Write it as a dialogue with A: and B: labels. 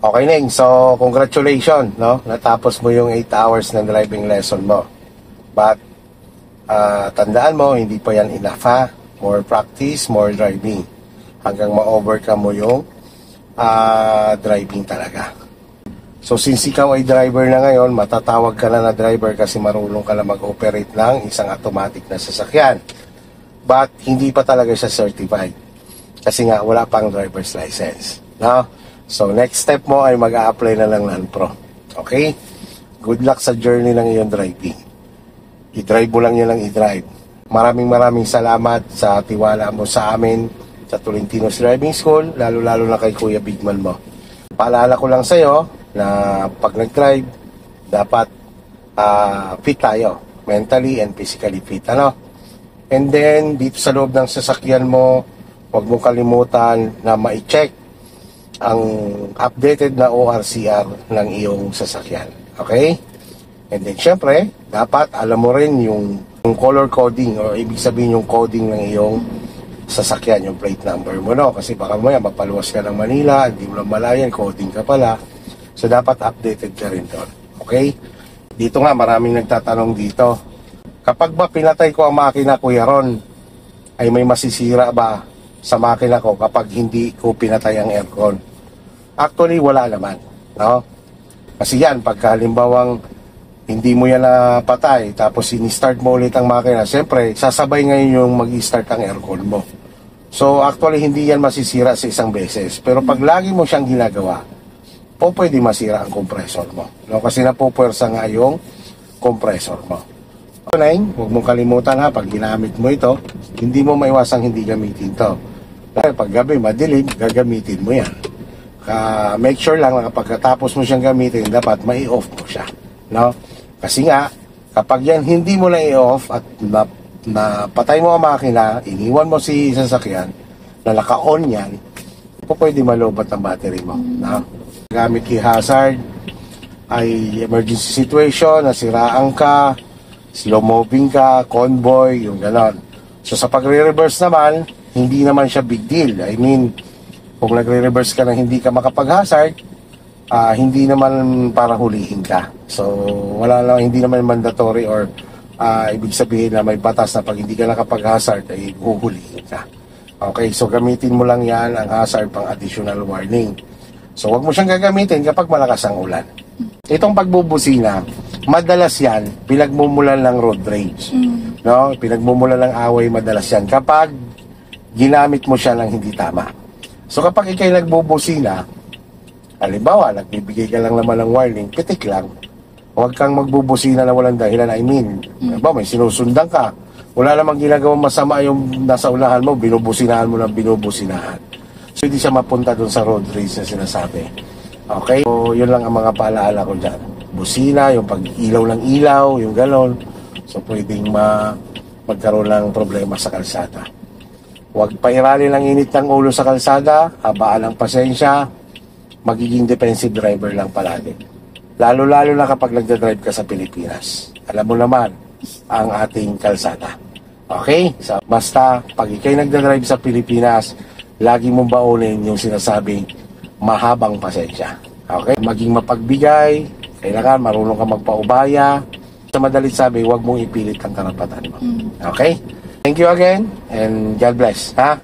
A: Okay, Ning. So, congratulations, no? Natapos mo yung 8 hours ng driving lesson mo. But, tandaan mo, hindi pa yan enough, ha? More practice, more driving. Hanggang ma-overcome mo yung driving talaga. So, since ikaw ay driver na ngayon, matatawag ka na driver kasi marunong ka na mag-operate ng isang automatic na sasakyan. But, hindi pa talaga siya certified. Kasi nga, wala pang driver's license. No? So, next step mo ay mag-a-apply na lang ng Pro. Okay? Good luck sa journey ng iyong driving. I-drive mo lang yan lang i-drive. Maraming salamat sa tiwala mo sa amin sa Tolentino's Driving School, lalo-lalo na kay Kuya Bigman mo. Paalala ko lang sa'yo na pag nag-drive, dapat fit tayo. Mentally and physically fit. Ano? And then, dito sa loob ng sasakyan mo, huwag mong kalimutan na ma-check ang updated na ORCR ng iyong sasakyan. Okay? And then, syempre, dapat alam mo rin yung color coding o ibig sabihin yung coding ng iyong sasakyan, yung plate number mo, no? Kasi baka maya mapaluwas ka ng Manila, hindi mo lang malayan, coding ka pala. So, dapat updated ka rin doon. Okay? Dito nga, maraming nagtatanong dito. Kapag ba pinatay ko ang makina, Kuya Ron, ay may masisira ba sa makina ko kapag hindi ko pinatay ang aircon? Actually, wala naman, no? Kasi yan, pagka halimbawang hindi mo yan napatay, tapos in-start mo ulit ang makina, siyempre, sasabay ngayon yung mag-start ang aircon mo. So, actually, hindi yan masisira sa isang beses. Pero pag lagi mo siyang ginagawa, pwede masira ang compressor mo. No? Kasi napupuwersa nga yung compressor mo. Huwag mong kalimutan ha, pag ginamit mo ito, hindi mo maiwasang hindi gamitin to. Pag gabi, madilim, gagamitin mo yan. Make sure lang na kapag tapos mo siyang gamitin, dapat mai-off mo siya. No? Kasi nga, kapag yan hindi mo na i-off at napatay mo ang makina, iniwan mo si sasakyan, na naka-on yan, pwede malobat ang battery mo. No? Gamit key hazard, ay emergency situation, nasiraan ka, slow moving ka, convoy, yung ganon. So sa pagre-reverse naman, hindi naman siya big deal. I mean, kung nagre-reverse ka na hindi ka makapag-hazard, hindi naman para hulihin ka. So, hindi naman mandatory or ibig sabihin na may batas na pag hindi ka nakapag-hazard ay huhulihin ka. Okay, so gamitin mo lang yan ang hazard pang additional warning. So, wag mo siyang gagamitin kapag malakas ang ulan. Itong pagbubusina, madalas yan, pinagmumulan ng road rage. No? Pinagmumulan ng away, madalas yan. Kapag ginamit mo siya ng hindi tama. So kapag ikay nagbubusina, halimbawa, nagbibigay ka lang naman ng warning, pitik lang. Huwag kang magbubusina na walang dahilan. I mean, may sinusundan ka. Wala namang ginagawang masama yung nasa unahan mo, binubusinahan mo ng binubusinahan. So hindi siya mapunta dun sa road rage na sinasabi. Okay? So yun lang ang mga paalaala ko dyan. Busina, yung pag-ilaw ng ilaw, yung ganon. So pwedeng magkaroon ng problema sa kalsada. Huwag pairali ng init ng ulo sa kalsada, habaan ang pasensya, magiging defensive driver lang palagi. Lalo-lalo na kapag nagdadrive ka sa Pilipinas. Alam mo naman ang ating kalsada. Okay? So, basta pag ikay nagdadrive sa Pilipinas, lagi mong baunin yung sinasabing mahabang pasensya. Okay? Maging mapagbigay, kailangan marunong ka magpaubaya. Sa madalit sabi, huwag mong ipilit ang karapatan mo. Okay? Thank you again, and God bless. Ha?